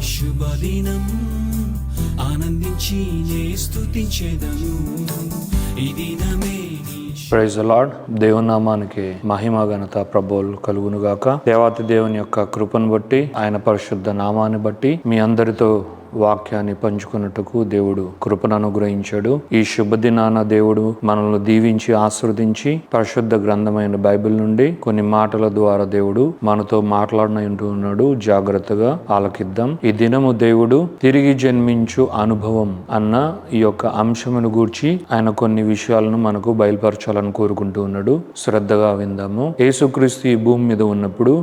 శుభదినం ఆనందించి నే స్తుతించెదను ఈ దినమే. Praise the Lord. దేవుని నామానికి మహిమ ఘనత ప్రభువులు కలుగును గాక. దేవాతి దేవుని యొక్క కృపను బట్టి, ఆయన పరిశుద్ధ నామాన్ని బట్టి మీ అందరితో వాక్యాన్ని పంచుకున్నట్టుకు దేవుడు కృపను అనుగ్రహించాడు. ఈ శుభదినాన దేవుడు మనల్ని దీవించి ఆశీర్వదించి పరిశుద్ధ గ్రంథమైన బైబిల్ నుండి కొన్ని మాటల ద్వారా దేవుడు మనతో మాట్లాడనుంటున్నాడు. జాగ్రత్తగా ఆలకిద్దాం. ఈ దినము దేవుడు తిరిగి జన్మించు అనుభవం అన్న ఈ యొక్క అంశమును గూర్చి ఆయన కొన్ని విషయాలను మనకు బయలుపరచాలని కోరుకుంటూ ఉన్నాడు. శ్రద్ధగా విందాము. యేసుక్రీస్తు ఈ భూమి మీద ఉన్నప్పుడు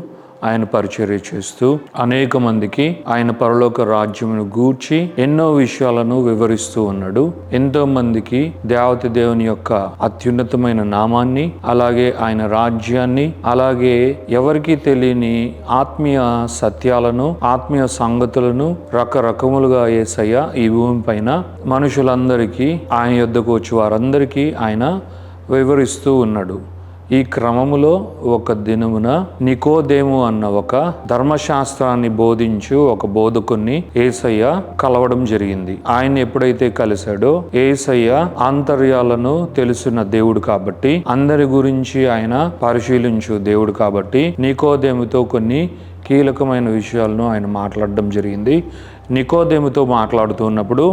ఆయన పరిచర్య చేస్తూ అనేక మందికి ఆయన పరలోక రాజ్యమును గూర్చి ఎన్నో విషయాలను వివరిస్తూ ఉన్నాడు. ఎంతో మందికి దేవత దేవుని యొక్క అత్యున్నతమైన నామాన్ని, అలాగే ఆయన రాజ్యాన్ని, అలాగే ఎవరికి తెలియని ఆత్మీయ సత్యాలను, ఆత్మీయ సంగతులను రకరకములుగా యేసయ్య ఈ భూమి పైన మనుషులందరికీ, ఆయన యొద్దకు వచ్చి వారందరికీ ఆయన వివరిస్తూ ఉన్నాడు. ఈ క్రమములో ఒక దినమున నికోదేము అన్న ఒక ధర్మశాస్త్రాన్ని బోధించు ఒక బోధకుని యేసయ్య కలవడం జరిగింది. ఆయన ఎప్పుడైతే కలిశాడో, యేసయ్య ఆంతర్యాలను తెలుసున్న దేవుడు కాబట్టి, అందరి గురించి ఆయన పరిశీలించు దేవుడు కాబట్టి, నికోదేముతో కొన్ని కీలకమైన విషయాలను ఆయన మాట్లాడడం జరిగింది. నికోదేముతో మాట్లాడుతున్నప్పుడు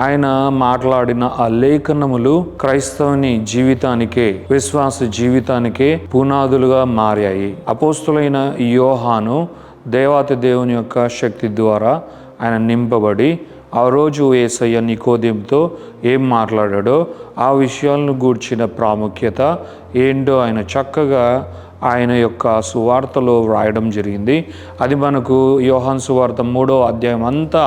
ఆయన మాట్లాడిన ఆ లేఖనములు క్రైస్తవుని జీవితానికే, విశ్వాస జీవితానికే పునాదులుగా మారాయి. అపోస్తులైన యోహాను దేవాతి దేవుని యొక్క శక్తి ద్వారా ఆయన నింపబడి ఆ రోజు యేసయ్య నికోదేముతో ఏం మాట్లాడాడో ఆ విషయాలను గూర్చిన ప్రాముఖ్యత ఏంటో ఆయన చక్కగా ఆయన యొక్క సువార్తలో వ్రాయడం జరిగింది. అది మనకు యోహాను సువార్త 3వ అధ్యాయం అంతా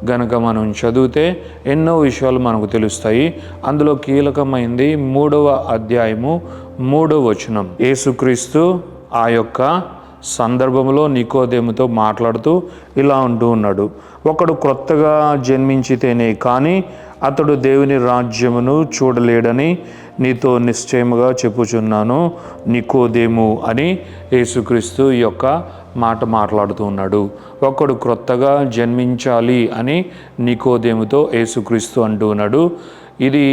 గనక మనం చదివితే ఎన్నో విషయాలు మనకు తెలుస్తాయి. అందులో కీలకమైంది 3వ అధ్యాయము 3వ వచనం. యేసుక్రీస్తు ఆ యొక్క సందర్భంలో నికోదేముతో మాట్లాడుతూ ఇలా అంటూ ఉన్నాడు. ఒకడు క్రొత్తగా జన్మించితేనే కానీ అతడు దేవుని రాజ్యమును చూడలేడని నీతో నిశ్చయముగా చెప్పుచున్నాను నికోదేము అని యేసుక్రీస్తు ఈ యొక్క మాట మాట్లాడుతూ ఉన్నాడు. ఒకడు క్రొత్తగా జన్మించాలి అని నికోదేముతో యేసుక్రీస్తు అంటూ ఉన్నాడు. ఇది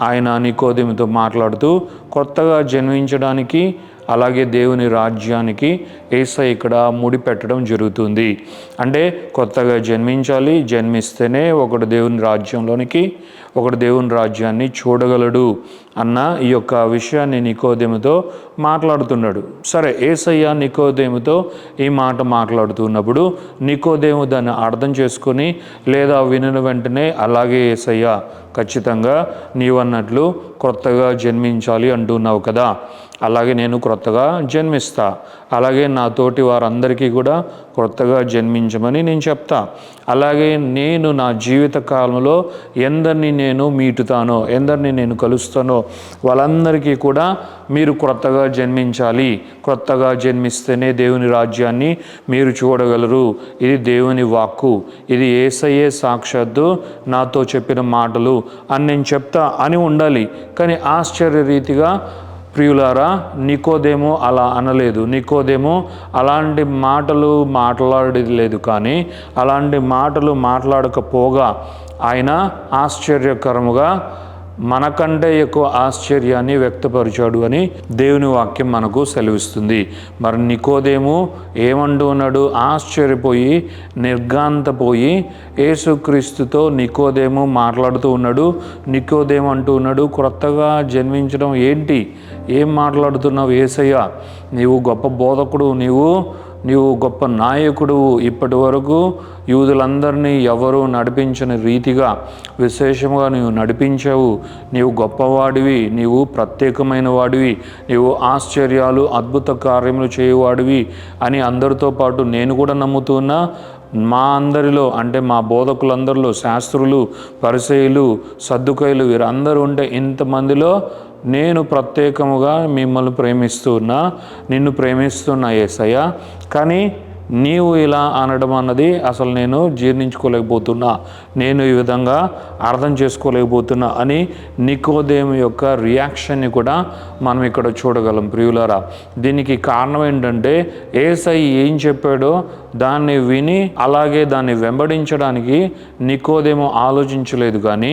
ఆయన నికోదేముతో మాట్లాడుతూ కొత్తగా జన్మించడానికి, అలాగే దేవుని రాజ్యానికి యేసయ్య ఇక్కడ ముడిపెట్టడం జరుగుతుంది. అంటే కొత్తగా జన్మించాలి, జన్మిస్తేనే ఒకడు దేవుని రాజ్యంలోనికి, ఒకడు దేవుని రాజ్యాన్ని చూడగలడు అన్న ఈ యొక్క విషయాన్ని నికోదేముతో మాట్లాడుతున్నాడు. సరే, యేసయ్య నికోదేముతో ఈ మాట మాట్లాడుతున్నప్పుడు నికోదేము దాన్ని అర్థం చేసుకొని లేదా వినిన వెంటనే అలాగే యేసయ్య ఖచ్చితంగా నీవన్నట్లు కొత్తగా జన్మించాలి అంటున్నావు కదా, అలాగే నేను కొత్తగా జన్మిస్తా, అలాగే నా తోటి వారందరికీ కూడా కొత్తగా జన్మించమని నేను చెప్తా. అలాగే నేను నా జీవిత కాలంలో ఎందరిని నేను మీటుతానో, ఎందరిని నేను కలుస్తానో వాళ్ళందరికీ కూడా మీరు కొత్తగా జన్మించాలి, కొత్తగా జన్మిస్తేనే దేవుని రాజ్యాన్ని మీరు చూడగలరు. ఇది దేవుని వాక్కు, ఇది యేసయ్యే సాక్షాత్తు నాతో చెప్పిన మాటలు అని నేను చెప్తా అని ఉండాలి. కానీ ఆశ్చర్యరీతిగా ప్రియులారా, నికోదేము అలా అనలేదు. నికోదేము అలాంటి మాటలు మాట్లాడలేదు. కానీ అలాంటి మాటలు మాట్లాడకపోగా ఆయన ఆశ్చర్యకరముగా మనకంటే ఎక్కువ ఆశ్చర్యాన్ని వ్యక్తపరిచాడు అని దేవుని వాక్యం మనకు సెలవిస్తుంది. మరి నికోదేము ఏమంటూ ఉన్నాడు? ఆశ్చర్యపోయి నిర్ఘాంతపోయి యేసుక్రీస్తుతో నికోదేము మాట్లాడుతూ ఉన్నాడు. నికోదేము అంటూ ఉన్నాడు, కొత్తగా జన్మించడం ఏంటి? ఏం మాట్లాడుతున్నావు యేసయ్య? నీవు గొప్ప బోధకుడు, నీవు గొప్ప నాయకుడు, ఇప్పటి వరకు యూదులందరినీ ఎవరూ నడిపించని రీతిగా విశేషంగా నీవు నడిపించావు. నీవు గొప్పవాడివి, నీవు ప్రత్యేకమైన వాడివి, నీవు ఆశ్చర్యాలు అద్భుత కార్యములు చేయవాడివి అని అందరితో పాటు నేను కూడా నమ్ముతున్నా. మా అందరిలో అంటే మా బోధకులందరిలో శాస్త్రులు, పరిసయ్యులు, సద్దుకయ్యులు వీరందరూ ఉంటే ఇంతమందిలో నేను ప్రత్యేకముగా మిమ్మల్ని నిన్ను ప్రేమిస్తున్నా యేసయ్య. కానీ నీవు ఇలా అనడం అన్నది అసలు నేను జీర్ణించుకోలేకపోతున్నా, నేను ఈ విధంగా అర్థం చేసుకోలేకపోతున్నా అని నికోదేము యొక్క రియాక్షన్ని కూడా మనం ఇక్కడ చూడగలం. ప్రియులారా, దీనికి కారణం ఏంటంటే యేసయ్య ఏం చెప్పాడో దాన్ని విని అలాగే దాన్ని వెంబడించడానికి నికోదేము ఆలోచించలేదు. కానీ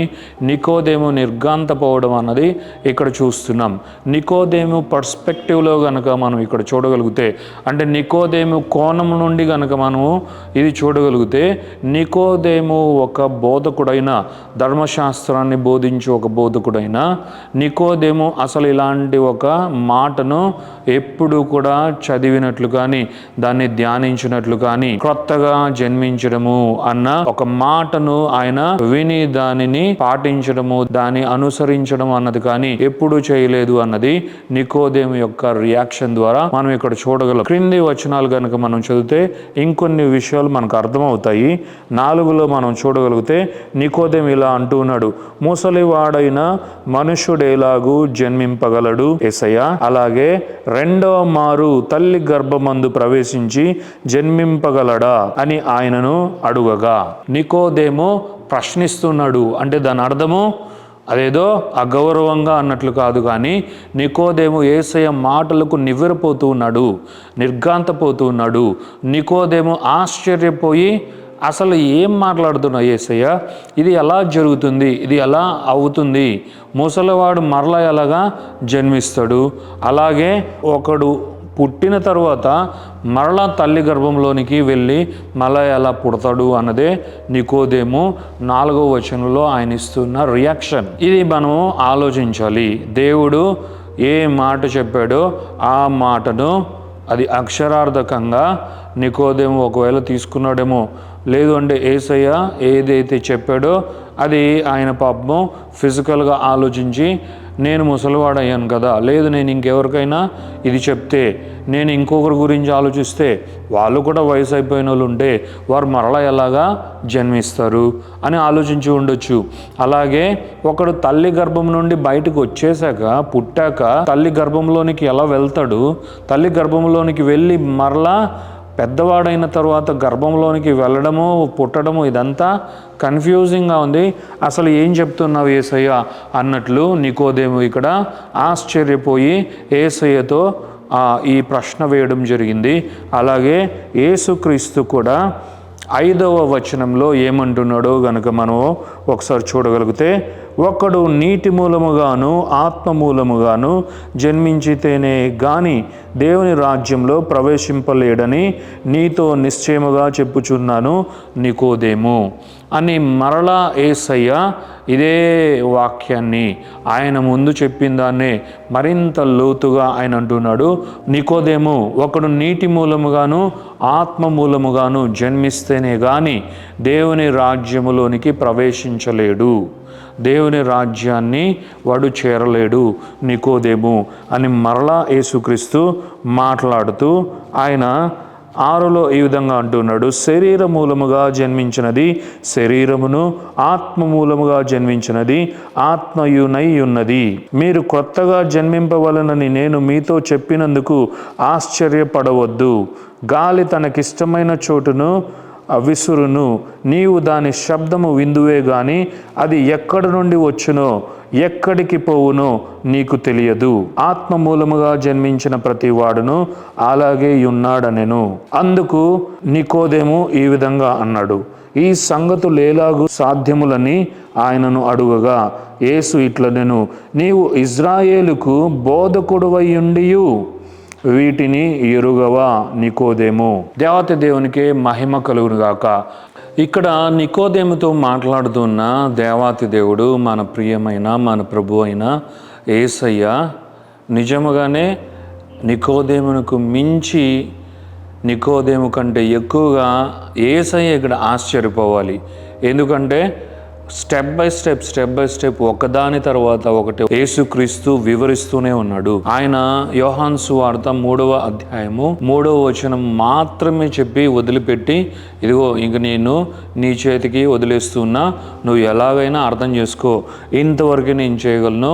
నికోదేము నిర్ఘాంతపోవడం అన్నది ఇక్కడ చూస్తున్నాం. నికోదేము పర్స్పెక్టివ్లో గనక మనం ఇక్కడ చూడగలిగితే, అంటే నికోదేము కోణం నుండి గనక మనము ఇది చూడగలిగితే, నికోదేము ఒక బోధకుడైన, ధర్మశాస్త్రాన్ని బోధించే ఒక బోధకుడైన నికోదేము అసలు ఇలాంటి ఒక మాటను ఎప్పుడు కూడా చదివినట్లు కానీ దాన్ని ధ్యానించినట్లు కానీ క్రొత్తగా జన్మించడము అన్న ఒక మాటను ఆయన విని దానిని పాటించడము, దాన్ని అనుసరించడం అన్నది కానీ ఎప్పుడు చేయలేదు అన్నది నికోదేము యొక్క రియాక్షన్ ద్వారా మనం ఇక్కడ చూడగలం. క్రింది వచనాలు కనుక మనం చదివితే ఇంకొన్ని విషయాలు మనకు అర్థమవుతాయి. 4లో మనం చూడగలిగితే నికోదేము ఇలా అంటూ ఉన్నాడు, ముసలివాడైన మనుష్యుడేలాగూ జన్మింపగలడు యేసయ్యా? అలాగే రెండవ మారు తల్లి గర్భమందు ప్రవేశించి జన్మింపగలడా అని ఆయనను అడుగగా, నికోదేము ప్రశ్నిస్తున్నాడు. అంటే దాని అర్థము అదేదో అగౌరవంగా అన్నట్లు కాదు, కానీ నికోదేము యేసయ్య మాటలకు నివ్వెరపోతూ ఉన్నాడు, నిర్ఘాంతపోతూ ఉన్నాడు. నికోదేము ఆశ్చర్యపోయి అసలు ఏం మాట్లాడుతున్నా యేసయ్య, ఇది ఎలా జరుగుతుంది, ఇది ఎలా అవుతుంది, ముసలివాడు మరలా ఎలాగా జన్మిస్తాడు, అలాగే ఒకడు పుట్టిన తర్వాత మరలా తల్లి గర్భంలోనికి వెళ్ళి మళ్ళా ఎలా పుడతాడు అన్నదే నికోదేము 4వ వచనంలో ఆయన ఇస్తున్న రియాక్షన్. ఇది మనం ఆలోచించాలి. దేవుడు ఏ మాట చెప్పాడో ఆ మాటను అది అక్షరార్థకంగా నికోదేము ఒకవేళ తీసుకున్నాడేమో, లేదు అంటే యేసయ్య ఏదైతే చెప్పాడో అది ఆయన పాపము ఫిజికల్గా ఆలోచించి, నేను ముసలివాడయ్యాను కదా, లేదు నేను ఇంకెవరికైనా ఇది చెప్తే, నేను ఇంకొకరి గురించి ఆలోచిస్తే వాళ్ళు కూడా వయసు అయిపోయిన వాళ్ళు ఉంటే వారు మరలా ఎలాగా జన్మిస్తారు అని ఆలోచించి ఉండొచ్చు. అలాగే ఒకడు తల్లి గర్భం నుండి బయటకు వచ్చేసాక, పుట్టాక తల్లి గర్భంలోనికి ఎలా వెళ్తాడు, తల్లి గర్భంలోనికి వెళ్ళి మరలా పెద్దవాడైన తర్వాత గర్భంలోనికి వెళ్ళడము, పుట్టడము, ఇదంతా కన్ఫ్యూజింగ్గా ఉంది. అసలు ఏం చెప్తున్నావు యేసయ్య అన్నట్లు నికోదేము ఇక్కడ ఆశ్చర్యపోయి యేసయ్యతో ఈ ప్రశ్న వేయడం జరిగింది. అలాగే యేసుక్రీస్తు కూడా 5వ వచనంలో ఏమంటున్నాడో గనుక మనం ఒకసారి చూడగలిగితే, ఒకడు నీటి మూలముగాను ఆత్మ మూలముగాను జన్మించితేనే గాని దేవుని రాజ్యంలో ప్రవేశింపలేడని నీతో నిశ్చయముగా చెప్పుచున్నాను నికోదేము అని మరలా యేసయ్య ఇదే వాక్యాన్ని ఆయన ముందు చెప్పిన దాన్నే మరింత లోతుగా ఆయన అంటున్నాడు. నికోదేము, ఒకడు నీటి మూలముగాను ఆత్మ మూలముగాను జన్మిస్తేనే గాని దేవుని రాజ్యములోనికి ప్రవేశించలేడు, దేవుని రాజ్యాన్ని వాడు చేరలేడు నికోదేము అని మరలా యేసుక్రీస్తు మాట్లాడుతూ ఆయన 6లో ఈ విధంగా అంటున్నాడు, శరీర మూలముగా జన్మించినది శరీరమును, ఆత్మ మూలముగా జన్మించినది ఆత్మయునై ఉన్నది. మీరు కొత్తగా జన్మింపవలనని నేను మీతో చెప్పినందుకు ఆశ్చర్యపడవద్దు. గాలి తనకిష్టమైన చోటును విసురును, నీవు దాని శబ్దము విందువే గాని అది ఎక్కడి నుండి వచ్చునో ఎక్కడికి పోవునో నీకు తెలియదు. ఆత్మ మూలముగా జన్మించిన ప్రతి వాడును అలాగే ఉన్నాడనెను. అందుకు నికోదేము ఈ విధంగా అన్నాడు, ఈ సంగతులు ఎలాగు సాధ్యములని ఆయనను అడుగగా యేసు ఇట్లనెను, నీవు ఇజ్రాయేలుకు బోధకుడువైయుండియు వీటిని ఎరుగవా నికోదేము. దేవత దేవునికి మహిమ కలుగును గాక. ఇక్కడ నికోదేముతో మాట్లాడుతున్న దేవాతి దేవుడు మన ప్రియమైన మన ప్రభు అయిన యేసయ్య నిజముగానే నికోదేమునకు మించి, నికోదేము కంటే ఎక్కువగా యేసయ్య ఇక్కడ ఆశ్చర్యపోవాలి. ఎందుకంటే స్టెప్ బై స్టెప్ ఒకదాని తర్వాత ఒకటి యేసుక్రీస్తు వివరిస్తూనే ఉన్నాడు. ఆయన యోహాను సువార్త 3వ అధ్యాయము 3వ వచనం మాత్రమే చెప్పి వదిలిపెట్టి, ఇదిగో ఇంక నేను నీ చేతికి వదిలేస్తున్నా, నువ్వు ఎలాగైనా అర్థం చేసుకో, ఇంతవరకు నేను చేయగలను,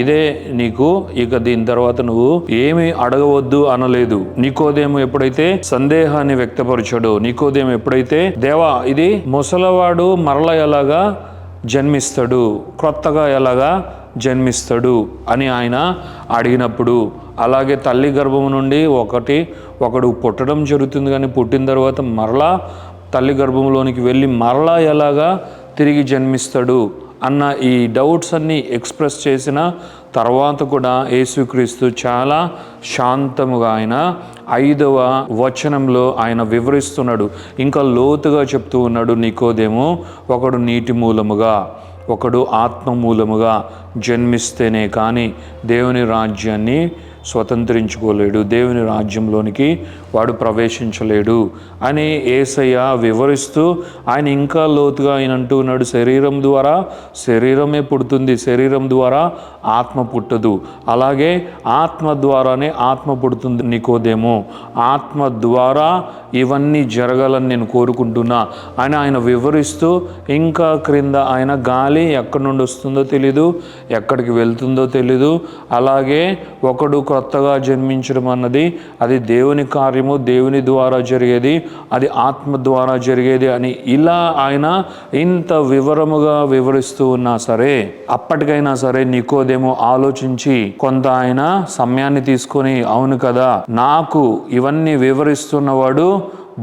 ఇదే నీకు, ఇక దీని తర్వాత నువ్వు ఏమి అడగవద్దు అనలేదు. నికోదేము ఎప్పుడైతే సందేహాన్ని వ్యక్తపరిచాడో, నికోదేము ఎప్పుడైతే దేవా ఇది ముసలవాడు మరల ఎలాగా జన్మిస్తాడు, క్రొత్తగా ఎలాగా జన్మిస్తాడు అని ఆయన అడిగినప్పుడు అలాగే తల్లి గర్భం నుండి ఒకడు పుట్టడం జరుగుతుంది, కానీ పుట్టిన తర్వాత మరలా తల్లి గర్భంలోనికి వెళ్ళి మరలా ఎలాగా తిరిగి జన్మిస్తాడు అన్న ఈ డౌట్స్ అన్నీ ఎక్స్ప్రెస్ చేసిన తర్వాత కూడా యేసుక్రీస్తు చాలా శాంతముగా ఆయన 5వ వచనంలో ఆయన వివరిస్తున్నాడు, ఇంకా లోతుగా చెప్తూ ఉన్నాడు. నికోదేము, ఒకడు నీటి మూలముగా ఒకడు ఆత్మ మూలముగా జన్మిస్తేనే కానీ దేవుని రాజ్యాన్ని స్వతంత్రించుకోలేడు, దేవుని రాజ్యంలోనికి వాడు ప్రవేశించలేడు అని యేసయ్య వివరిస్తూ ఆయన ఇంకా లోతుగా ఆయన అంటూ ఉన్నాడు, శరీరం ద్వారా శరీరమే పుడుతుంది, శరీరం ద్వారా ఆత్మ పుట్టదు, అలాగే ఆత్మ ద్వారానే ఆత్మ పుడుతుంది. నికోదేమో, ఆత్మ ద్వారా ఇవన్నీ జరగాలని నేను కోరుకుంటున్నా అని ఆయన వివరిస్తూ ఇంకా క్రింద ఆయన గాలి ఎక్కడి నుండి వస్తుందో తెలీదు, ఎక్కడికి వెళ్తుందో తెలీదు, అలాగే ఒకడు కొత్తగా జన్మించడం అన్నది అది దేవుని కార్యము, దేవుని ద్వారా జరిగేది, అది ఆత్మ ద్వారా జరిగేది అని ఇలా ఆయన ఇంత వివరముగా వివరిస్తూ ఉన్నా సరే అప్పటికైనా సరే నికోదేమో ఆలోచించి కొంత ఆయన సమయాన్ని తీసుకొని, అవును కదా, నాకు ఇవన్నీ వివరిస్తున్నవాడు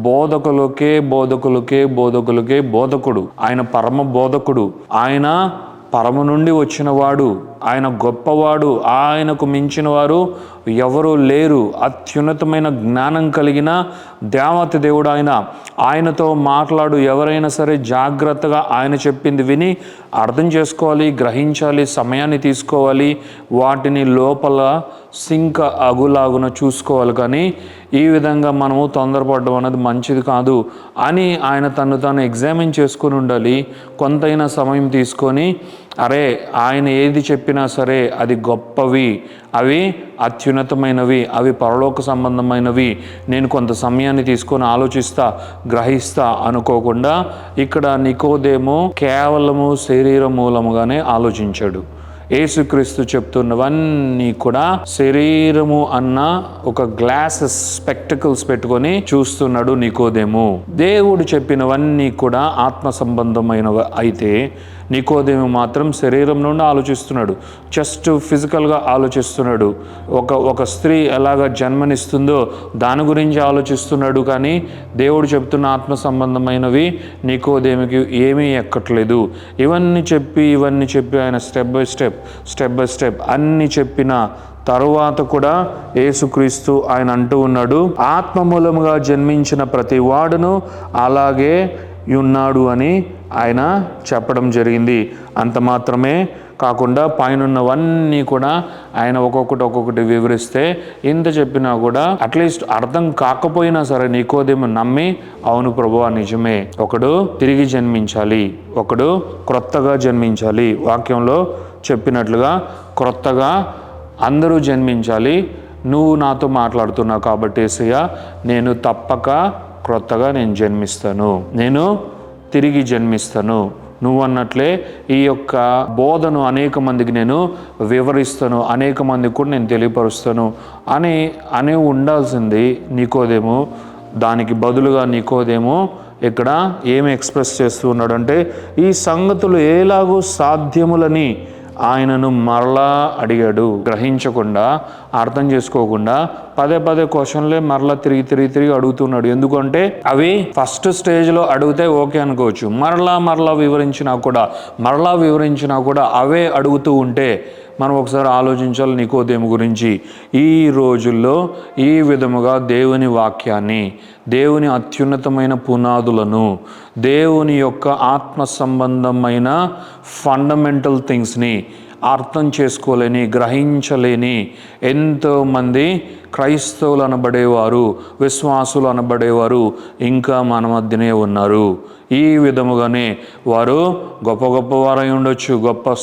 బోధకులకే బోధకుడు, ఆయన పరమ బోధకుడు, ఆయన పరమ నుండి వచ్చినవాడు, ఆయన గొప్పవాడు, ఆయనకు మించిన వారు ఎవరూ లేరు, అత్యున్నతమైన జ్ఞానం కలిగిన దేవత దేవుడు ఆయనతో మాట్లాడు ఎవరైనా సరే జాగ్రత్తగా ఆయన చెప్పింది విని అర్థం చేసుకోవాలి, గ్రహించాలి, సమయాన్ని తీసుకోవాలి, వాటిని లోపల సింక అగులాగున చూసుకోవాలి. కానీ ఈ విధంగా మనము తొందరపడడం అనేది మంచిది కాదు అని ఆయన తను తాను ఎగ్జామిన్ చేసుకుని ఉండాలి. కొంతైనా సమయం తీసుకొని, అరే ఆయన ఏది చెప్పినా సరే అది గొప్పవి, అవి అత్యున్నతమైనవి, అవి పరలోక సంబంధమైనవి, నేను కొంత సమయాన్ని తీసుకొని ఆలోచిస్తా, గ్రహిస్తా అనుకోకుండా ఇక్కడ నికోదేమో కేవలము శరీర మూలముగానే ఆలోచించాడు. యేసుక్రీస్తు చెప్తున్నవన్నీ కూడా శరీరము అన్న ఒక గ్లాసెస్ స్పెక్టికల్స్ పెట్టుకొని చూస్తున్నాడు నికోదేము. దేవుడు చెప్పినవన్నీ కూడా ఆత్మ సంబంధమైనవి అయితే నికోదేము మాత్రం శరీరం నుండి ఆలోచిస్తున్నాడు, జస్ట్ ఫిజికల్గా ఆలోచిస్తున్నాడు. ఒక స్త్రీ ఎలాగ జన్మనిస్తుందో దాని గురించి ఆలోచిస్తున్నాడు. కానీ దేవుడు చెప్తున్న ఆత్మ సంబంధమైనవి నికోదేముకి ఏమీ ఎక్కట్లేదు. ఇవన్నీ చెప్పి ఆయన స్టెప్ బై స్టెప్ అన్నీ చెప్పిన తరువాత కూడా యేసుక్రీస్తు ఆయన అంటూ ఉన్నాడు, ఆత్మ మూలముగా జన్మించిన ప్రతి వాడును అలాగే ఉన్నాడు అని ఆయన చెప్పడం జరిగింది. అంత మాత్రమే కాకుండా పైనున్నవన్నీ కూడా ఆయన ఒక్కొక్కటి వివరిస్తే ఇంత చెప్పినా కూడా అట్లీస్ట్ అర్థం కాకపోయినా సరే నికోదేము నమ్మి, అవును ప్రభువా నిజమే, ఒకడు తిరిగి జన్మించాలి, ఒకడు క్రొత్తగా జన్మించాలి, వాక్యంలో చెప్పినట్లుగా క్రొత్తగా అందరూ జన్మించాలి, నువ్వు నాతో మాట్లాడుతున్నావు కాబట్టి యేసయ్య నేను తప్పక క్రొత్తగా నేను జన్మిస్తాను, నేను తిరిగి జన్మిస్తాను, నువ్వు అన్నట్లే ఈ యొక్క బోధను అనేక మందికి నేను వివరిస్తాను, అనేక మందికి కూడా నేను తెలియపరుస్తాను అని ఉండాల్సింది నికోదేము. దానికి బదులుగా నికోదేము ఇక్కడ ఏమి ఎక్స్ప్రెస్ చేస్తూ ఉన్నాడంటే, ఈ సంగతులు ఎలాగూ సాధ్యములని ఆయనను మరలా అడిగాడు. గ్రహించకుండా, అర్థం చేసుకోకుండా పదే క్వశ్చన్లే మరలా తిరిగి అడుగుతున్నాడు. ఎందుకంటే అవి ఫస్ట్ స్టేజ్లో అడిగితే ఓకే అనుకోవచ్చు, మరలా వివరించినా కూడా అవే అడుగుతూ ఉంటే మనం ఒకసారి ఆలోచించాలి నికోదేము గురించి. ఈ రోజుల్లో ఈ విధముగా దేవుని వాక్యాన్ని, దేవుని అత్యున్నతమైన పునాదులను, దేవుని యొక్క ఆత్మ సంబంధమైన ఫండమెంటల్ థింగ్స్ని అర్థం చేసుకోలేని, గ్రహించలేని ఎంతోమంది క్రైస్తవులు అనబడేవారు, విశ్వాసులు అనబడేవారు ఇంకా మన మధ్యనే ఉన్నారు. ఈ విధముగానే వారు గొప్పవారై ఉండొచ్చు, గొప్ప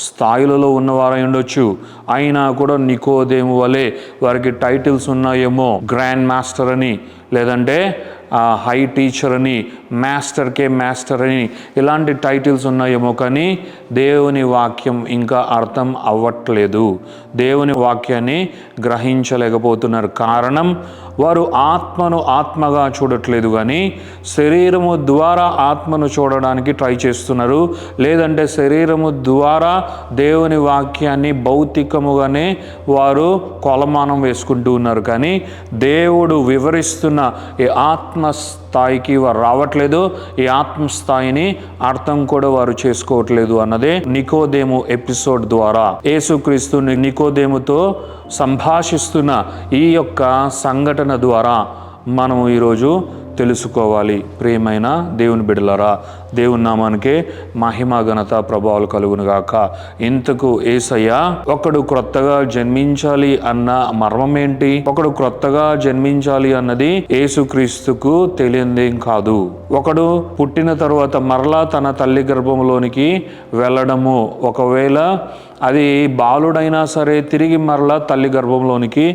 స్థాయిలలో ఉన్నవారై ఉండొచ్చు, అయినా కూడా నికోదేము వలె వారికి టైటిల్స్ ఉన్నాయేమో, గ్రాండ్ మాస్టర్ అని, లేదంటే హై టీచర్ అని, మాస్టర్ అని, ఇలాంటి టైటిల్స్ ఉన్నాయేమో, కానీ దేవుని వాక్యం ఇంకా అర్థం అవ్వట్లేదు, దేవుని వాక్యాన్ని గ్రహించలేకపోతున్నారు. కారణం వారు ఆత్మను ఆత్మగా చూడట్లేదు, కానీ శరీరము ద్వారా ఆత్మను చూడడానికి ట్రై చేస్తున్నారు. లేదంటే శరీరము ద్వారా దేవుని వాక్యాన్ని భౌతికముగానే వారు కొలమానం వేసుకుంటూ ఉన్నారు. కానీ దేవుడు వివరిస్తున్న ఈ ఆత్మ స్థాయికి వారు రావట్లేదు. ఈ ఆత్మస్థాయిని అర్థం కూడా వారు చేసుకోవట్లేదు అన్నదే నికోదేము ఎపిసోడ్ ద్వారా యేసుక్రీస్తు నికోదేముతో సంభాషిస్తున్న ఈ యొక్క సంఘటన ద్వారా మనము ఈరోజు తెలుసుకోవాలి. ప్రియమైన దేవుని బిడ్డలారా, దేవుని నామానికే మహిమ ఘనత ప్రభావాలు కలుగును గాక. ఇంతకు యేసయ్య ఒకడు క్రొత్తగా జన్మించాలి అన్న మర్మం ఏంటి? ఒకడు క్రొత్తగా జన్మించాలి అన్నది యేసుక్రీస్తుకు తెలియందేం కాదు. ఒకడు పుట్టిన తరువాత మరలా తన తల్లి గర్భంలోనికి వెళ్ళడము, ఒకవేళ అది బాలుడైనా సరే తిరిగి మరలా తల్లి గర్భంలోనికి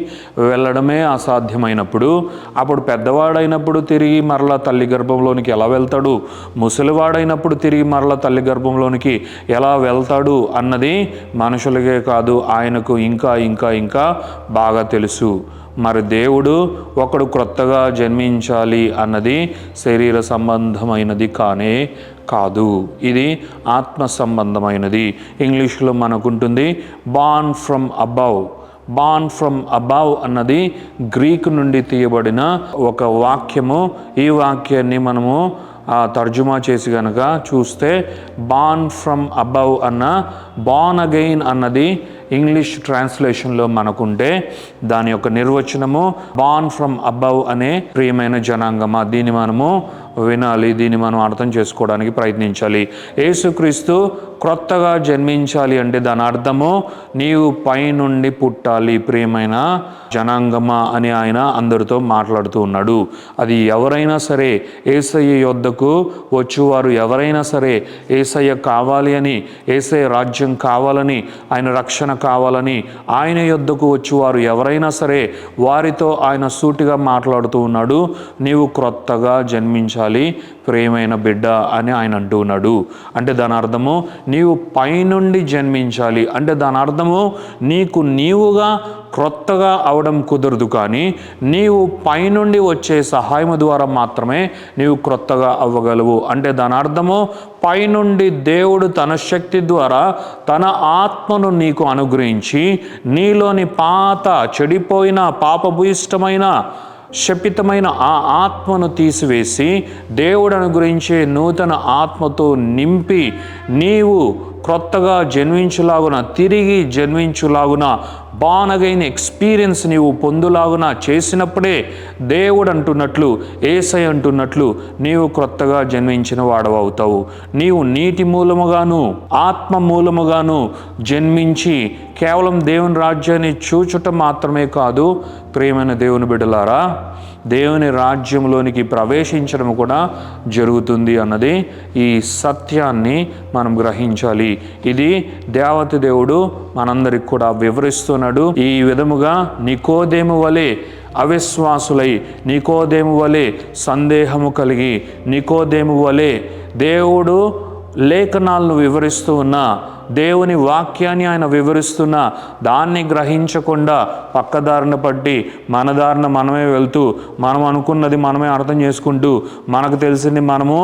వెళ్ళడమే అసాధ్యమైనప్పుడు, అప్పుడు పెద్దవాడైనప్పుడు తిరిగి మరలా తల్లి గర్భంలోనికి ఎలా వెళ్తాడు? ముసలివాడైనప్పుడు తిరిగి మరలా తల్లి గర్భంలోనికి ఎలా వెళ్తాడు అన్నది మనుషులకే కాదు, ఆయనకు ఇంకా ఇంకా ఇంకా బాగా తెలుసు. మరి దేవుడు ఒకడు క్రొత్తగా జన్మించాలి అన్నది శరీర సంబంధమైనది కానే కాదు, ఇది ఆత్మ సంబంధమైనది. ఇంగ్లీష్లో మనకుంటుంది born from above. Born from above అన్నది గ్రీక్ నుండి తీయబడిన ఒక వాక్యము. ఈ వాక్యాన్ని మనము తర్జుమా చేసి కనుక చూస్తే బార్న్ ఫ్రమ్ అబవ్ అన్న బార్న్ అగైన్ అన్నది ఇంగ్లీష్ ట్రాన్స్లేషన్లో మనకుంటే దాని యొక్క నిర్వచనము బార్న్ ఫ్రమ్ అబవ్ అనే ప్రియమైన జనాంగమా. దీన్ని మనము వినాలి, దీన్ని మనం అర్థం చేసుకోవడానికి ప్రయత్నించాలి. యేసుక్రీస్తు క్రొత్తగా జన్మించాలి అంటే దాని అర్థము నీవు పైనుండి పుట్టాలి ప్రియమైన జనాంగమా అని ఆయన అందరితో మాట్లాడుతూ ఉన్నాడు. అది ఎవరైనా సరే, యేసయ్య యొద్దకు వచ్చేవారు ఎవరైనా సరే, యేసయ్య కావాలి అని, యేసయ్య రాజ్యం కావాలని, ఆయన రక్షణ కావాలని ఆయన యొద్దకు వచ్చేవారు ఎవరైనా సరే వారితో ఆయన సూటిగా మాట్లాడుతూ ఉన్నాడు. నీవు క్రొత్తగా జన్మించాలి ప్రియమైన బిడ్డ అని ఆయన అంటూ ఉన్నాడు. అంటే దాని అర్థము నీవు పైనుండి జన్మించాలి. అంటే దాని అర్థము నీకు నీవుగా క్రొత్తగా అవడం కుదరదు, కానీ నీవు పైనుండి వచ్చే సహాయం ద్వారా మాత్రమే నీవు క్రొత్తగా అవ్వగలవు. అంటే దాని అర్థము పైనుండి దేవుడు తన శక్తి ద్వారా తన ఆత్మను నీకు అనుగ్రహించి నీలోని పాత చెడిపోయిన పాపభూయిష్టమైన శపితమైన ఆ ఆత్మను తీసివేసి దేవుడు అనుగ్రహించే నూతన ఆత్మతో నింపి నీవు క్రొత్తగా జన్మించులాగున, తిరిగి జన్మించులాగున, బార్న్ అగైన్ ఎక్స్పీరియన్స్ నీవు పొందులాగున చేసినప్పుడే దేవుడు అంటున్నట్లు, యేసయ్య అంటున్నట్లు నీవు క్రొత్తగా జన్మించిన వాడవవుతావు. నీవు నీటి మూలముగాను ఆత్మ మూలముగాను జన్మించి కేవలం దేవుని రాజ్యాన్ని చూచుట మాత్రమే కాదు ప్రియమైన దేవుని బిడ్డలారా, దేవుని రాజ్యంలోనికి ప్రవేశించడం కూడా జరుగుతుంది అన్నది ఈ సత్యాన్ని మనం గ్రహించాలి. ఇది దేవత దేవుడు మనందరికి కూడా వివరిస్తున్నాడు. ఈ విధముగా నికోదేము వలె అవిశ్వాసులై, నికోదేము వలె సందేహము కలిగి, నికోదేము వలె దేవుడు లేఖనాలను వివరిస్తూ ఉన్న, దేవుని వాక్యాన్ని ఆయన వివరిస్తున్న దాన్ని గ్రహించకుండా పక్కదారిన పట్టి మన దారిన మనమే వెళ్తూ, మనం అనుకున్నది మనమే అర్థం చేసుకుంటూ, మనకు తెలిసింది మనము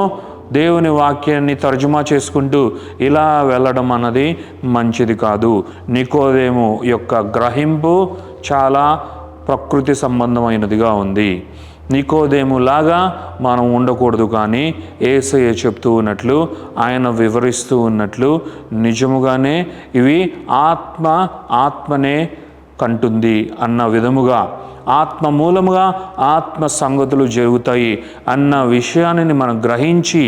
దేవుని వాక్యాన్ని తర్జుమా చేసుకుంటూ ఇలా వెళ్ళడం అన్నది మంచిది కాదు. నికోదేము యొక్క గ్రహింపు చాలా ప్రకృతి సంబంధమైనదిగా ఉంది. నికోదేములాగా మనం ఉండకూడదు, కానీ యేసయ్య చెప్తూ ఉన్నట్లు, ఆయన వివరిస్తూ ఉన్నట్లు నిజముగానే ఇవి ఆత్మనే కంటుంది అన్న విధముగా, ఆత్మ మూలముగా ఆత్మ సంగతులు జరుగుతాయి అన్న విషయాన్ని మనం గ్రహించి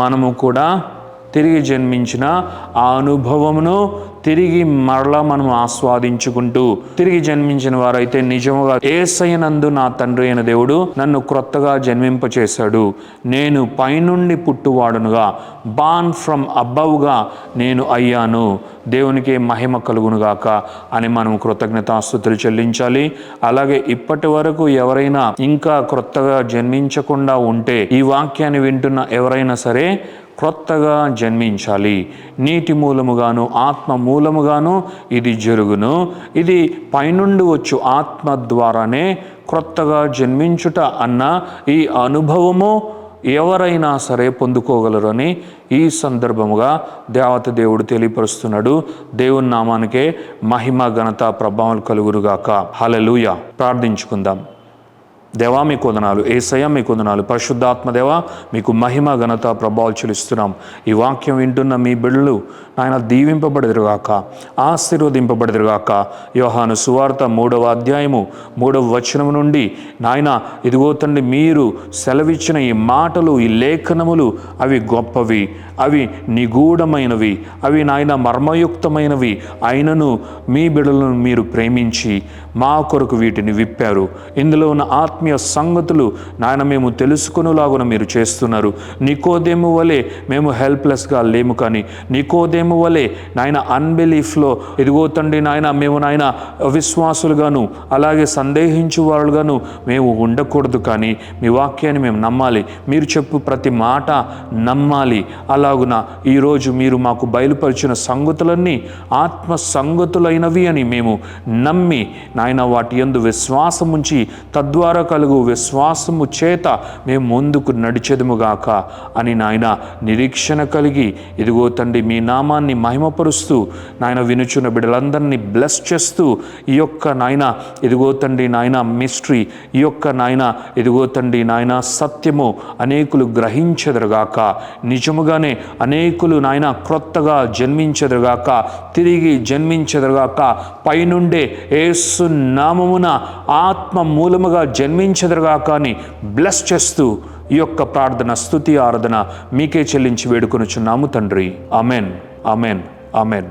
మనము కూడా తిరిగి జన్మించిన ఆ అనుభవమును తిరిగి మరలా మనం ఆస్వాదించుకుంటూ, తిరిగి జన్మించిన వారైతే నిజముగా యేసయ్యనందు నా తండ్రి అయిన దేవుడు నన్ను క్రొత్తగా జన్మింపచేశాడు, నేను పైనుండి పుట్టువాడునుగా, బార్న్ ఫ్రమ్ అబవ్గా నేను అయ్యాను, దేవునికి మహిమ కలుగునుగాక అని మనం కృతజ్ఞతాస్తుతులు చెల్లించాలి. అలాగే ఇప్పటి వరకు ఎవరైనా ఇంకా క్రొత్తగా జన్మించకుండా ఉంటే, ఈ వాక్యాన్ని వింటున్న ఎవరైనా సరే క్రొత్తగా జన్మించాలి. నీటి మూలముగాను ఆత్మ మూలముగాను ఇది జరుగును. ఇది పైనుండి వచ్చు ఆత్మ ద్వారానే క్రొత్తగా జన్మించుట అన్న ఈ అనుభవము ఎవరైనా సరే పొందుకోగలరని ఈ సందర్భముగా దేవత దేవుడు తెలియపరుస్తున్నాడు. దేవుని నామానికే మహిమ ఘనత ప్రభావం కలుగురుగాక. హల్లెలూయా. ప్రార్థించుకుందాం. దేవా మీకు వందనాలు, యేసయ్య మీకు వందనాలు, పరిశుద్ధాత్మ దేవా మీకు మహిమ ఘనత ప్రభావాలు చెల్లిస్తున్నాం. ఈ వాక్యం వింటున్న మీ బిడ్డలు నాయన దీవింపబడదురుగాక, ఆశీర్వదింపబడదురుగాక. యోహాను సువార్త 3వ అధ్యాయము 3వ వచనం నుండి నాయన ఇదిగో తండ్రి మీరు సెలవిచ్చిన ఈ మాటలు, ఈ లేఖనములు అవి గొప్పవి, అవి నిగూఢమైనవి, అవి నాయన మర్మయుక్తమైనవి అయినను మీ బిడ్డలను మీరు ప్రేమించి మా కొరకు వీటిని విప్పారు. ఇందులో ఉన్న ఆత్మీయ సంగతులు నాయన మేము తెలుసుకునేలాగున మీరు చేస్తున్నారు. నికోదేము వలె మేము హెల్ప్లెస్గా లేము, కానీ నికోదేము వలె నాయన అన్బిలీఫ్లో ఇదిగో తండ్రి నాయన మేము నాయన అవిశ్వాసులుగాను అలాగే సందేహించు వాళ్ళుగాను మేము ఉండకూడదు. కానీ మీ వాక్యాన్ని మేము నమ్మాలి, మీరు చెప్పు ప్రతి మాట నమ్మాలి. అలాగున ఈరోజు మీరు మాకు బయలుపరిచిన సంగతులన్నీ ఆత్మ సంగతులైనవి అని మేము నమ్మి నాయన వాటి యందు విశ్వాసం ఉంచి తద్వారా కలుగు విశ్వాసము చేత మేము ముందుకు నడిచెదముగాక అని నాయన నిరీక్షణ కలిగి ఇదిగో తండ్రి మీ నామాన్ని మహిమపరుస్తూ నాయన వినుచున్న బిడ్డలందరినీ బ్లెస్ చేస్తూ ఈ యొక్క నాయన ఇదిగో తండ్రి నాయన మిస్టరీ, ఈ యొక్క నాయన ఇదిగో తండ్రి నాయన సత్యము అనేకులు గ్రహించెదరుగాక. నిజముగానే అనేకులు నాయన క్రొత్తగా జన్మించెదరుగాక, తిరిగి జన్మించెదరుగాక. పైనుండే యేసు నామమున ఆత్మ మూలముగా జన్మించెదరుగాక అని బ్లెస్ చేస్తూ ఈ యొక్క ప్రార్థన స్తుతి ఆరాధన మీకే చెల్లించి వేడుకొనుచున్నాము తండ్రి. Amen, amen, amen.